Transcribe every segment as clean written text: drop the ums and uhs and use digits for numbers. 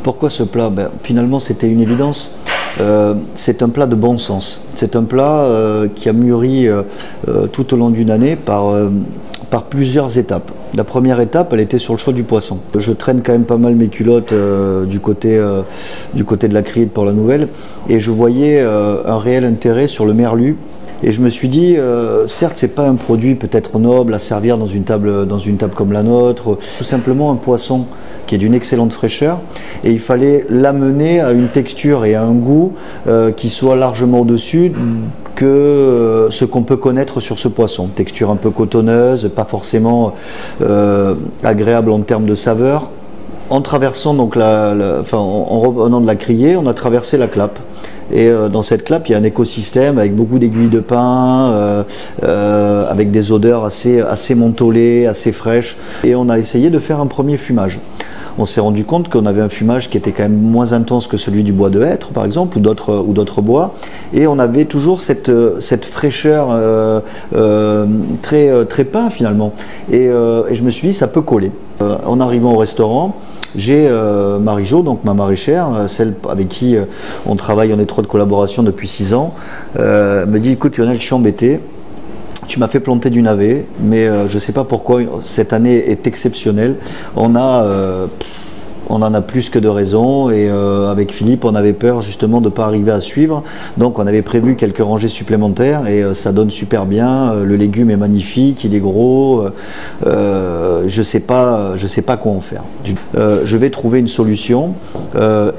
Pourquoi ce plat? Finalement, c'était une évidence. C'est un plat de bon sens. C'est un plat qui a mûri tout au long d'une année par plusieurs étapes. La première étape, elle était sur le choix du poisson. Je traîne quand même pas mal mes culottes du côté de la criée pour la nouvelle, et je voyais un réel intérêt sur le merlu. Et je me suis dit, certes, c'est pas un produit peut-être noble à servir dans une table comme la nôtre, tout simplement un poisson qui est d'une excellente fraîcheur, et il fallait l'amener à une texture et à un goût qui soit largement au-dessus que ce qu'on peut connaître sur ce poisson. Texture un peu cotonneuse, pas forcément agréable en termes de saveur. En traversant donc en revenant de la criée, on a traversé la Clappe. Et dans cette Clappe, il y a un écosystème avec beaucoup d'aiguilles de pin, avec des odeurs assez mentholées, assez fraîches. Et on a essayé de faire un premier fumage. On s'est rendu compte qu'on avait un fumage qui était quand même moins intense que celui du bois de hêtre, par exemple, ou d'autres bois. Et on avait toujours cette fraîcheur très pain, finalement. Et je me suis dit, ça peut coller. En arrivant au restaurant, j'ai Marie-Jo, donc ma maraîchère, celle avec qui on travaille en étroite collaboration depuis 6 ans, me dit, écoute Lionel, je suis embêté. Tu m'as fait planter du navet, mais je ne sais pas pourquoi cette année est exceptionnelle. On en a plus que de raisons, et avec Philippe, on avait peur justement de ne pas arriver à suivre. Donc on avait prévu quelques rangées supplémentaires, et ça donne super bien. Le légume est magnifique, il est gros. Je sais pas quoi en faire. Je vais trouver une solution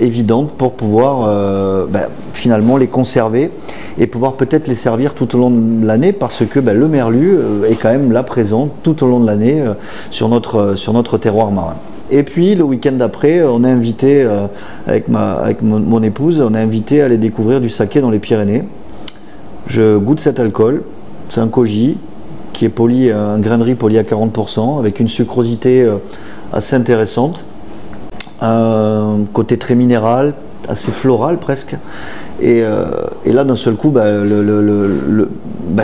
évidente pour pouvoir finalement les conserver et pouvoir peut-être les servir tout au long de l'année, parce que le merlu est quand même là présent tout au long de l'année sur notre terroir marin. Et puis le week-end d'après, on a invité, avec mon épouse, on a invité à aller découvrir du saké dans les Pyrénées. Je goûte cet alcool, c'est un koji qui est poli, un grain de riz poli à 40%, avec une sucrosité assez intéressante, un côté très minéral, assez floral presque. Et là, d'un seul coup,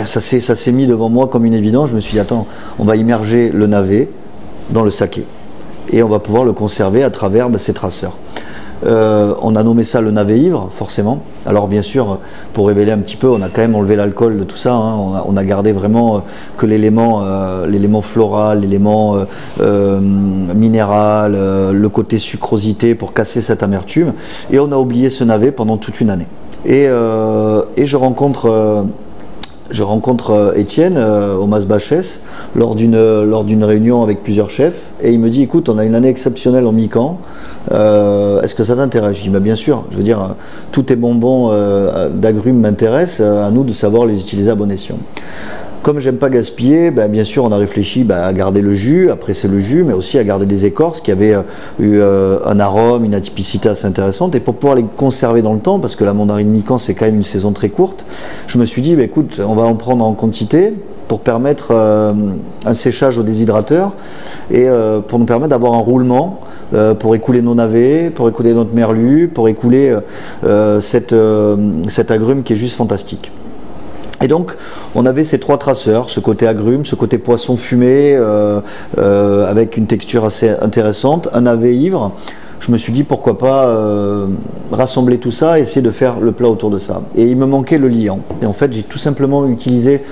ça s'est mis devant moi comme une évidence. Je me suis dit, attends, on va immerger le navet dans le saké, et on va pouvoir le conserver à travers ces traceurs. On a nommé ça le navet ivre, forcément. Alors bien sûr, pour révéler un petit peu, on a quand même enlevé l'alcool de tout ça, hein. On a gardé vraiment que l'élément floral, l'élément minéral, le côté sucrosité pour casser cette amertume. Et on a oublié ce navet pendant toute une année. Et je rencontre Étienne au Mas Bachès lors d'une réunion avec plusieurs chefs, et il me dit, écoute, on a une année exceptionnelle en mi-camp, est-ce que ça t'intéresse? Je dis, bien sûr, je veux dire, tous tes bonbons d'agrumes m'intéressent, à nous de savoir les utiliser à bon escient. Comme j'aime pas gaspiller, bien sûr on a réfléchi à garder le jus, après c'est le jus, mais aussi à garder des écorces qui avaient eu un arôme, une atypicité assez intéressante, et pour pouvoir les conserver dans le temps, parce que la mandarine mi-camp c'est quand même une saison très courte, je me suis dit, écoute, on va en prendre en quantité pour permettre un séchage au déshydrateur, et pour nous permettre d'avoir un roulement pour écouler nos navets, pour écouler notre merlu, pour écouler cet agrume qui est juste fantastique. Et donc, on avait ces 3 traceurs, ce côté agrume, ce côté poisson fumé, avec une texture assez intéressante, un navet ivre. Je me suis dit, pourquoi pas rassembler tout ça et essayer de faire le plat autour de ça. Et il me manquait le liant. Et en fait, j'ai tout simplement utilisé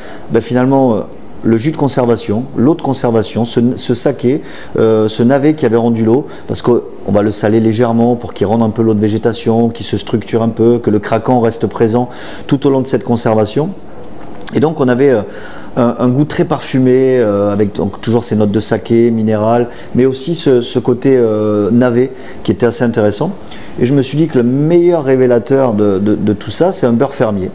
finalement le jus de conservation, l'eau de conservation, ce saké, ce navet qui avait rendu l'eau, parce qu'on va le saler légèrement pour qu'il rende un peu l'eau de végétation, qu'il se structure un peu, que le craquant reste présent tout au long de cette conservation. Et donc on avait un goût très parfumé, avec donc toujours ces notes de saké, minéral, mais aussi ce côté navet qui était assez intéressant. Et je me suis dit que le meilleur révélateur de tout ça, c'est un beurre fermier.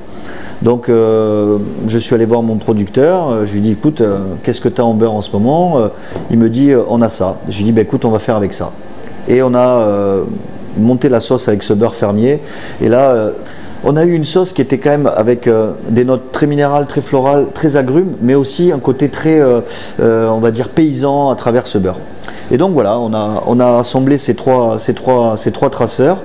Donc je suis allé voir mon producteur, je lui ai dit, écoute, qu'est-ce que tu as en beurre en ce moment? Il me dit, on a ça. Je lui ai dit, écoute, on va faire avec ça. Et on a monté la sauce avec ce beurre fermier, et là on a eu une sauce qui était quand même avec des notes très minérales, très florales, très agrumes, mais aussi un côté très, on va dire, paysan à travers ce beurre. Et donc voilà, on a assemblé ces trois traceurs,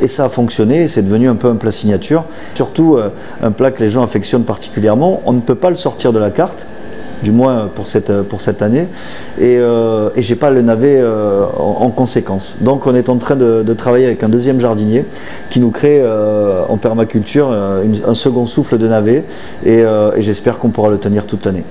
et ça a fonctionné, et c'est devenu un peu un plat signature. Surtout un plat que les gens affectionnent particulièrement. On ne peut pas le sortir de la carte, du moins pour cette année, et j'ai pas le navet en conséquence. Donc on est en train de travailler avec un deuxième jardinier qui nous crée en permaculture un second souffle de navet, et j'espère qu'on pourra le tenir toute l'année.